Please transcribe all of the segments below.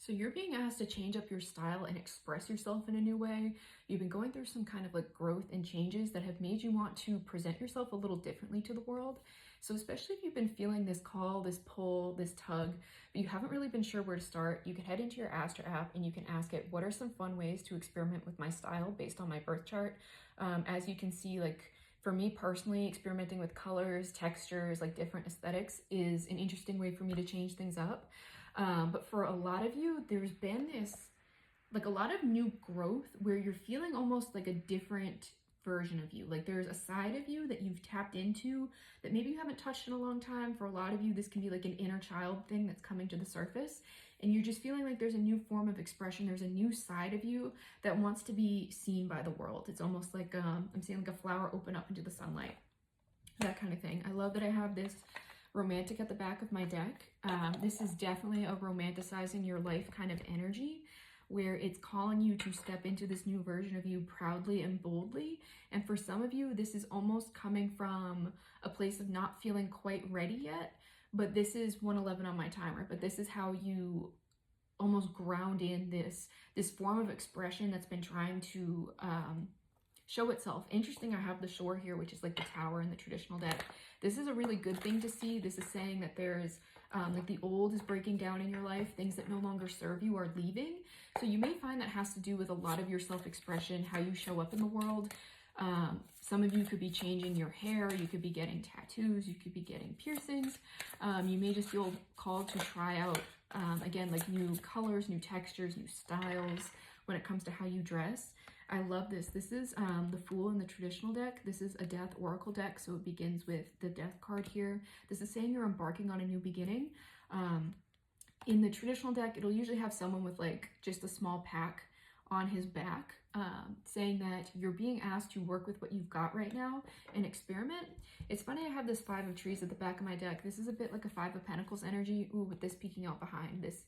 So you're being asked to change up your style and express yourself in a new way. You've been going through some kind of like growth and changes that have made you want to present yourself a little differently to the world. So especially if you've been feeling this call, this pull, this tug, but you haven't really been sure where to start, you can head into your Astra app and you can ask it, what are some fun ways to experiment with my style based on my birth chart? As you can see, like for me personally, experimenting with colors, textures, like different aesthetics is an interesting way for me to change things up. But for a lot of you, there's been this, like a lot of new growth where you're feeling almost like a different version of you. Like there's a side of you that you've tapped into that maybe you haven't touched in a long time. For a lot of you, this can be like an inner child thing that's coming to the surface. And you're just feeling like there's a new form of expression. There's a new side of you that wants to be seen by the world. It's almost like, I'm seeing like a flower open up into the sunlight, that kind of thing. I love that I have this romantic at the back of my deck. This is definitely a romanticizing your life kind of energy where it's calling you to step into this new version of you proudly and boldly. And for some of you, this is almost coming from a place of not feeling quite ready yet, but this is 111 on my timer, but this is how you almost ground in this form of expression that's been trying to show itself. Interesting, I have the shore here, which is like the tower in the traditional deck. This is a really good thing to see. This is saying that there's like the old is breaking down in your life. Things that no longer serve you are leaving. So you may find that has to do with a lot of your self-expression, how you show up in the world. Some of you could be changing your hair, you could be getting tattoos, you could be getting piercings. You may just feel called to try out, again, like new colors, new textures, new styles when it comes to how you dress. I love this. This is the Fool in the traditional deck. This is a Death Oracle deck, so it begins with the Death card here. This is saying you're embarking on a new beginning. In the traditional deck, it'll usually have someone with like just a small pack on his back, saying that you're being asked to work with what you've got right now and experiment. It's funny, I have this Five of Trees at the back of my deck. This is a bit like a Five of Pentacles energy. Ooh, with this peeking out behind this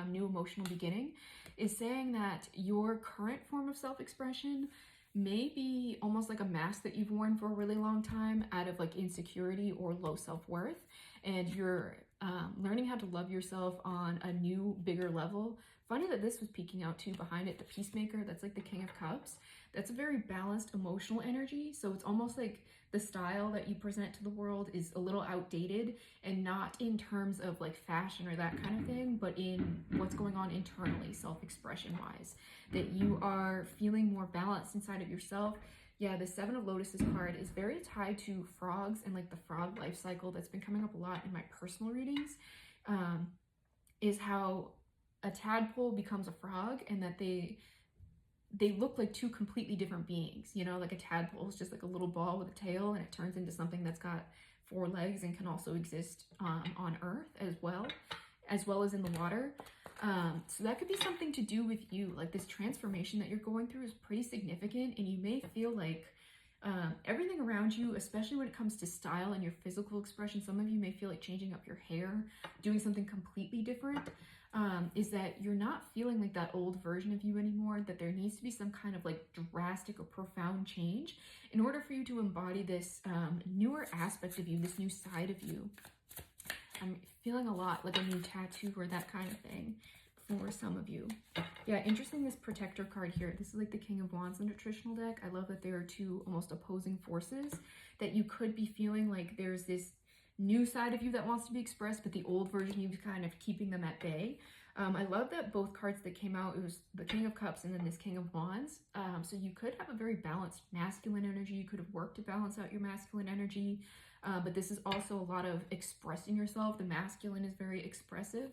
new emotional beginning, is saying that your current form of self-expression may be almost like a mask that you've worn for a really long time out of like insecurity or low self-worth, and you're learning how to love yourself on a new, bigger level. Funny that this was peeking out too behind it, the Peacemaker, that's like the King of Cups. That's a very balanced emotional energy. So it's almost like the style that you present to the world is a little outdated, and not in terms of like fashion or that kind of thing, but in what's going on internally, self-expression wise, that you are feeling more balanced inside of yourself. Yeah, the Seven of Lotuses card is very tied to frogs and like the frog life cycle that's been coming up a lot in my personal readings, is how a tadpole becomes a frog and that they look like two completely different beings. You know, like a tadpole is just like a little ball with a tail, and it turns into something that's got four legs and can also exist on Earth as well as in the water. So that could be something to do with you. Like this transformation that you're going through is pretty significant, and you may feel like everything around you, especially when it comes to style and your physical expression, some of you may feel like changing up your hair, doing something completely different, is that you're not feeling like that old version of you anymore, that there needs to be some kind of like drastic or profound change in order for you to embody this newer aspect of you, this new side of you. I'm feeling a lot like a new tattoo or that kind of thing for some of you. Yeah, interesting, this Protector card here. This is like the King of Wands in the traditional deck. I love that there are two almost opposing forces, that you could be feeling like there's this new side of you that wants to be expressed, but the old version of you kind of keeping them at bay. I love that both cards that came out, it was the King of Cups and then this King of Wands. So you could have a very balanced masculine energy. You could have worked to balance out your masculine energy. But this is also a lot of expressing yourself. The masculine is very expressive.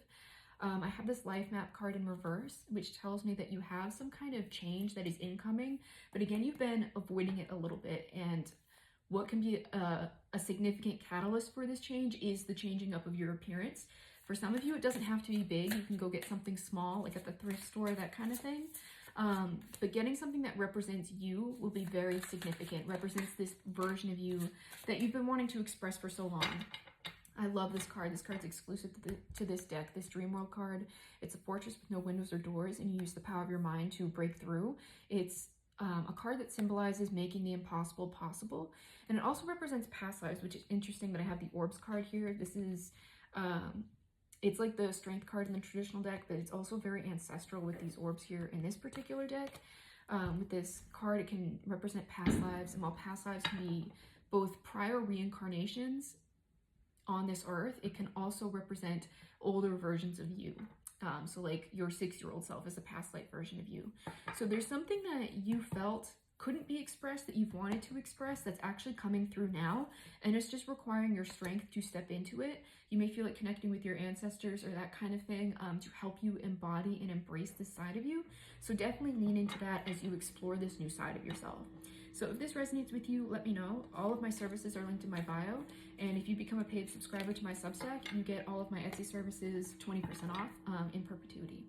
I have this life map card in reverse, which tells me that you have some kind of change that is incoming. But again, you've been avoiding it a little bit. And what can be a significant catalyst for this change is the changing up of your appearance. For some of you, it doesn't have to be big. You can go get something small, like at the thrift store, that kind of thing. But getting something that represents you will be very significant, represents this version of you that you've been wanting to express for so long. I love this card. This card's exclusive to this deck, this Dream World card. It's a fortress with no windows or doors, and you use the power of your mind to break through. It's a card that symbolizes making the impossible possible. And it also represents past lives, which is interesting that I have the Orbs card here. This is It's like the strength card in the traditional deck, but it's also very ancestral with these orbs here in this particular deck. With this card, it can represent past lives, and while past lives can be both prior reincarnations on this earth, it can also represent older versions of you. So like your 6-year-old self is a past life version of you. So there's something that you felt couldn't be expressed that you've wanted to express that's actually coming through now, and it's just requiring your strength to step into it. You may feel like connecting with your ancestors or that kind of thing to help you embody and embrace this side of you. So definitely lean into that as you explore this new side of yourself. So if this resonates with you, let me know. All of my services are linked in my bio, and if you become a paid subscriber to my Substack, you get all of my Etsy services 20% off in perpetuity.